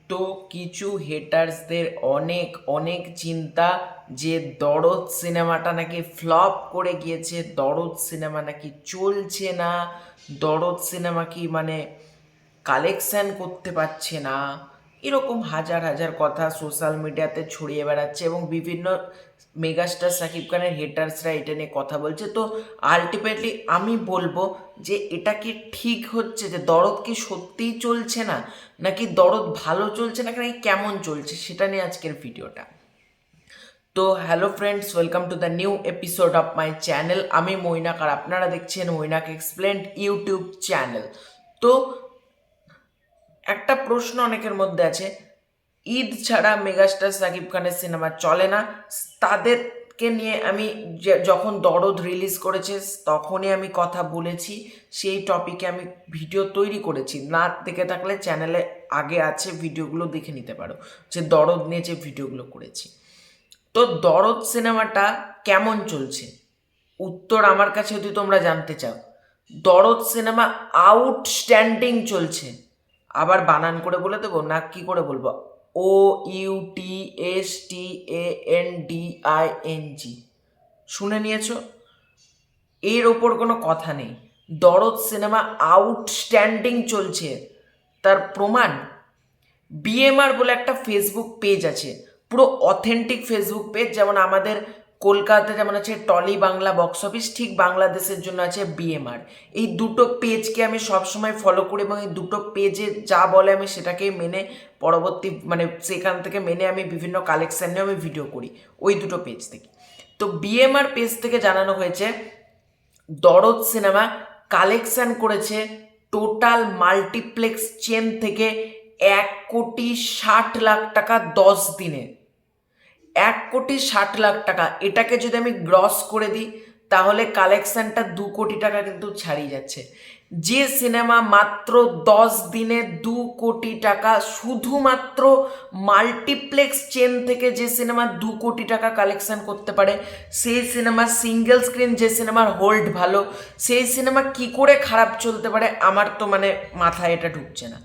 তো কিছু হেটার্সদের অনেক অনেক চিন্তা যে দরদ সিনেমাটা নাকি ফ্লপ করে গিয়েছে, দরদ সিনেমা নাকি চলছে না, দরদ সিনেমা কি কালেকশন করতে পারছে না। এরকম হাজার হাজার কথা সোশ্যাল মিডিয়াতে ছড়িয়ে বেড়াচ্ছে এবং বিভিন্ন মেগাস্টার শাকিব খানের হেটার্সরা এটা নিয়ে কথা বলছে। তো আলটিমেটলি আমি বলবো যে এটা কি ঠিক হচ্ছে, যে দরদ কি সত্যিই চলছে না, নাকি দরদ ভালো চলছে নাকি কেমন চলছে, সেটা নিয়ে আজকের ভিডিওটা। তো hello friends, welcome to the new episode of my channel. আমি মৈনাক আর আপনারা দেখছেন মৈনাক এক্সপ্লেন্ড ইউটিউব চ্যানেল। তো একটা প্রশ্ন অনেকের মধ্যে আছে, ঈদ ছাড়া মেগাস্টার সাকিব খানের সিনেমা চলে না। তাদেরকে নিয়ে আমি যখন দরদ রিলিজ করেছে তখনই আমি কথা বলেছি, সেই টপিকে আমি ভিডিও তৈরি করেছি। না দেখে থাকলে চ্যানেলে আগে আছে, ভিডিওগুলো দেখে নিতে পারো, যে দরদ নিয়ে যে ভিডিওগুলো করেছি। তো দরদ সিনেমাটা কেমন চলছে, উত্তর আমার কাছে যদি তোমরা জানতে চাও, দরদ সিনেমা আউটস্ট্যান্ডিং চলছে। আবার বানান করে বলে দেবো না কি করে বলবো? OUTSTANDING, শুনে নিয়েছো? এর ওপর কোনো কথা নেই, দরদ সিনেমা আউটস্ট্যান্ডিং চলছে। তার প্রমাণ বিএমআর বলে একটা ফেসবুক পেজ আছে, পুরো অথেন্টিক ফেসবুক পেজ। যেমন আমাদের কলকাতাতে যেমন আছে টলি বাংলা বক্স অফিস, ঠিক বাংলাদেশের জন্য আছে বিএমআর। এই দুটো পেজকে আমি সবসময় ফলো করি এবং এই দুটো পেজে যা বলে আমি সেটাকেই মেনে পরবর্তী সেখান থেকে মেনে আমি বিভিন্ন কালেকশন নিয়ে আমি ভিডিও করি ওই দুটো পেজ থেকে। তো বিএমআর পেজ থেকে জানানো হয়েছে দরদ সিনেমা কালেকশন করেছে টোটাল মাল্টিপ্লেক্স চেন থেকে 1,60,00,000 টাকা 10 দিনে। 1,60,00,000 টাকা, এটাকে যদি আমি গ্রস করে দিই তাহলে কালেকশনটা 2 কোটি টাকা কিন্তু ছাড়িয়ে যাচ্ছে। যে সিনেমা মাত্র 10 দিনে 2 কোটি টাকা, শুধুমাত্র মাল্টিপ্লেক্স চেন থেকে যে সিনেমা 2 কোটি টাকা কালেকশন করতে পারে, সেই সিনেমা সিঙ্গেল স্ক্রিন, যে সিনেমার হোল্ড ভালো, সেই সিনেমা কি করে খারাপ চলতে পারে আমার তো মাথায় এটা ঢুকছে না।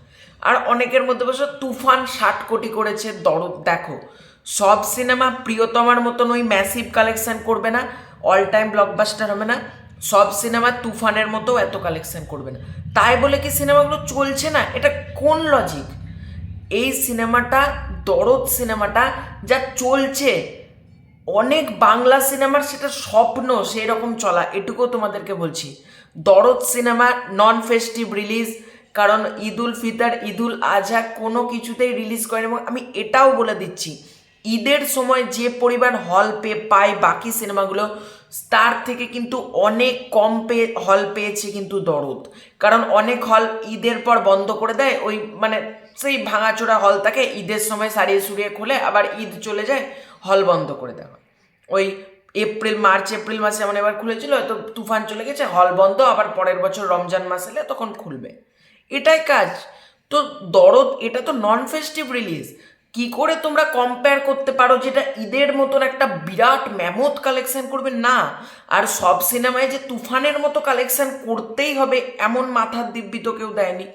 আর অনেকের মধ্যে বসে তুফান 60 কোটি করেছে, দরদ দেখো, সব সিনেমা প্রিয়তমার মতন ওই ম্যাসিভ কালেকশন করবে না, অল টাইম ব্লকবাস্টার হবে না, সব সিনেমা তুফানের মতো এত কালেকশন করবে না। তাই বলে কি সিনেমাগুলো চলছে না? এটা কোন লজিক? এই সিনেমাটা, দরদ সিনেমাটা যা চলছে, অনেক বাংলা সিনেমার সেটা স্বপ্ন সেই রকম চলা, এটুকুও তোমাদেরকে বলছি। দরদ সিনেমা নন ফেস্টিভ রিলিজ, কারণ ঈদ উল ফিতর, ঈদ উল আজহা কোনো কিছুতেই রিলিজ করেনি। এবং আমি এটাও বলে দিচ্ছি, ঈদের সময় যে পরিমাণ হল পায় বাকি সিনেমাগুলো, তার থেকে কিন্তু অনেক কম হল পেয়েছে কিন্তু দরদ। কারণ অনেক হল ঈদের পর বন্ধ করে দেয়, ওই সেই ভাঙাচোরা হল থাকে, ঈদের সময় সারিয়ে সুরিয়ে খোলে, আবার ঈদ চলে যায় হল বন্ধ করে দেওয়া। ওই মার্চ এপ্রিল মাসে যেমন এবার খুলেছিল, তো তুফান চলে গেছে, হল বন্ধ, আবার পরের বছর রমজান মাস এলে তখন খুলবে, এটাই কাজ। তো দরদ এটা তো নন ফেস্টিভ রিলিজ, কি করে তোমরা কম্পেয়ার করতে পারো যেটা ঈদের মতন একটা বিরাট ম্যামথ কালেকশন করবে? না। আর সব সিনেমায় যে তুফানের মতো কালেকশন করতেই হবে এমন মাথার দিব্যি তো কেউ দেয়নি।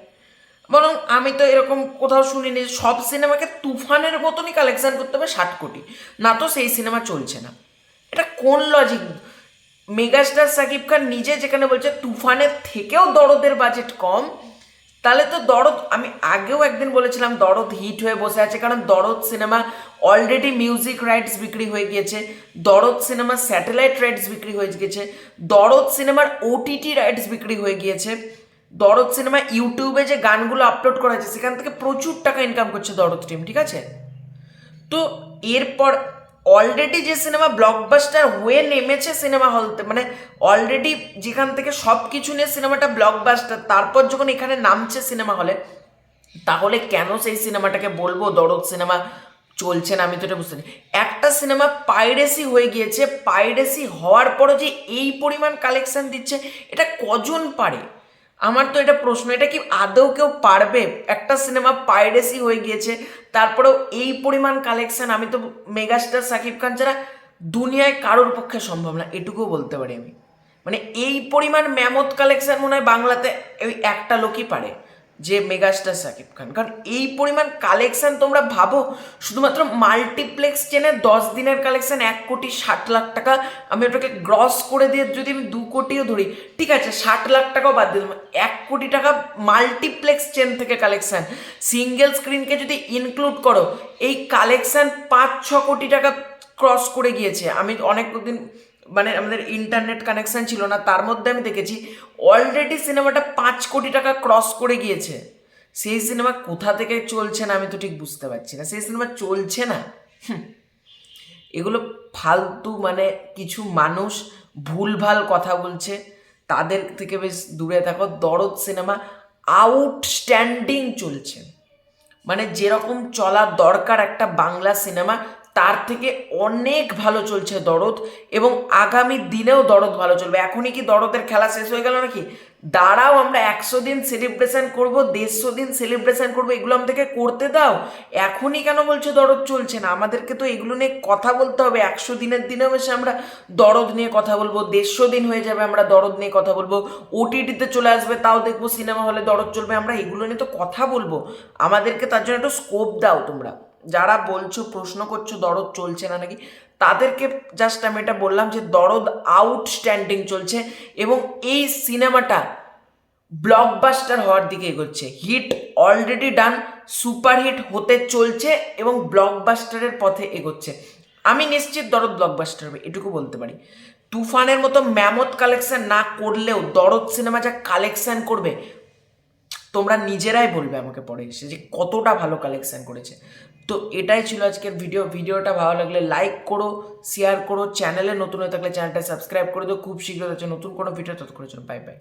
বরং আমি তো এরকম কোথাও শুনিনি সব সিনেমাকে তুফানের মতনই কালেকশন করতে হবে 60 কোটি, না তো সেই সিনেমা চলছে না। এটা কোন লজিক? মেগাস্টার সাকিব খান নিজে যেখানে বলছে তুফানের থেকেও দরদের বাজেট কম, তাহলে তো দরদ, আমি আগেও একদিন বলেছিলাম দরদ হিট হয়ে বসে আছে, কারণ দরদ সিনেমা অলরেডি মিউজিক রাইটস বিক্রি হয়ে গিয়েছে, দরদ সিনেমা স্যাটেলাইট রাইটস বিক্রি হয়ে গিয়েছে, দরদ সিনেমার ওটিটি রাইটস বিক্রি হয়ে গিয়েছে, দরদ সিনেমা ইউটিউবে যে গানগুলো আপলোড করা হয়েছে সেখান থেকে প্রচুর টাকা ইনকাম করছে দরদ টিম, ঠিক আছে? তো এরপর অলরেডি যে সিনেমা ব্লকবাস্টার হয়ে নেমেছে সিনেমা হলতে, অলরেডি যেখান থেকে সব কিছু নিয়ে সিনেমাটা ব্লকবাস্টার, তারপর যখন এখানে নামছে সিনেমা হলে, তাহলে কেন সেই সিনেমাটাকে বলবো দরদ সিনেমা চলছে না? আমি তো এটা বুঝতে পারি। একটা সিনেমা পাইরেসি হয়ে গিয়েছে, পাইরেসি হওয়ার পরও যে এই পরিমাণ কালেকশন দিচ্ছে, এটা কজন পারে? আমার তো এটা প্রশ্ন, এটা কি আদৌ কেউ পারবে? একটা সিনেমা পাইরেসি হয়ে গিয়েছে, তারপরেও এই পরিমাণ কালেকশন, আমি তো মেগাস্টার সাকিব খান ছাড়া দুনিয়ায় কারোর পক্ষে সম্ভব না, এটুকুও বলতে পারি আমি। এই পরিমাণ ম্যামথ কালেকশন মনে হয় বাংলাতে ওই একটা লোকই পারে, যে মেগাস্টার শাকিব খান। কারণ এই পরিমাণ কালেকশন তোমরা ভাবো, শুধুমাত্র মাল্টিপ্লেক্স চেনে 10 দিনের কালেকশন 1,60,00,000 টাকা। আমি ওটাকে গ্রস করে দিয়ে যদি আমি 2 কোটিও ধরি, ঠিক আছে 60,00,000 টাকাও বাদ দিলাম, 1 কোটি টাকা মাল্টিপ্লেক্স চেন থেকে কালেকশন। সিঙ্গেল স্ক্রিনকে যদি ইনক্লুড করো, এই কালেকশন 5-6 কোটি টাকা ক্রস করে গিয়েছে। আমি অনেক দিন মানে আমাদের ইন্টারনেট কানেকশন ছিল না, তার মধ্যে আমি দেখেছি অলরেডি সিনেমাটা 5 কোটি টাকা ক্রস করে গিয়েছে। সেই সিনেমা কোথা থেকে চলছে না আমি তো ঠিক বুঝতে পারছি না, সেই সিনেমা চলছে না। এগুলো ফালতু, মানে কিছু মানুষ ভুলভাল কথা বলছে, তাদের থেকে বেশ দূরে থাকো। দরদ সিনেমা আউটস্ট্যান্ডিং চলছে, মানে যেরকম চলা দরকার একটা বাংলা সিনেমা তার থেকে অনেক ভালো চলছে দরদ, এবং আগামী দিনেও দরদ ভালো চলবে। এখনই কি দরদের খেলা শেষ হয়ে গেল নাকি? দাঁড়াও, আমরা 100 দিন সেলিব্রেশন করব, 150 দিন সেলিব্রেশন করবো, এগুলো আমাদেরকে করতে দাও। এখনই কেন বলছো দরদ চলছে না? আমাদেরকে তো এগুলো নিয়ে কথা বলতে হবে। 100 দিনের দিনেও এসে আমরা দরদ নিয়ে কথা বলবো, 150 দিন হয়ে যাবে আমরা দরদ নিয়ে কথা বলবো, ওটিটিতে চলে আসবে তাও দেখবো সিনেমা হলে দরদ চলবে, আমরা এগুলো নিয়ে তো কথা বলবো। আমাদেরকে তার জন্য একটু স্কোপ দাও। তোমরা যারা বলছো, প্রশ্ন করছো দরদ চলছে না নাকি, তাদেরকে জাস্ট আমি এটা বললাম যে দরদ আউটস্ট্যান্ডিং চলছে, এবং এই সিনেমাটা ব্লকবাস্টার হওয়ার দিকে এগোচ্ছে। হিট অলরেডি ডান, সুপারহিট হতে চলছে এবং ব্লকবাস্টারের পথে এগোচ্ছে। আমি নিশ্চিত দরদ ব্লকবাস্টার হবে, এটুকু বলতে পারি। তুফানের মতো ম্যামথ কালেকশন না করলেও দরদ সিনেমা যা কালেকশন করবে, তোমরা নিজেরাই বলবে আমাকে পরে এসে যে কতটা ভালো কালেকশন করেছে। তো এটাই ছিল আজকের ভিডিওটা ভালো লাগলে লাইক করো, শেয়ার করো, চ্যানেলে নতুন হয়ে থাকলে চ্যানেলটা সাবস্ক্রাইব করে দিও। খুব শীঘ্র হচ্ছে নতুন কোনো ভিডিও, ততক্ষণের জন্য বাই বাই।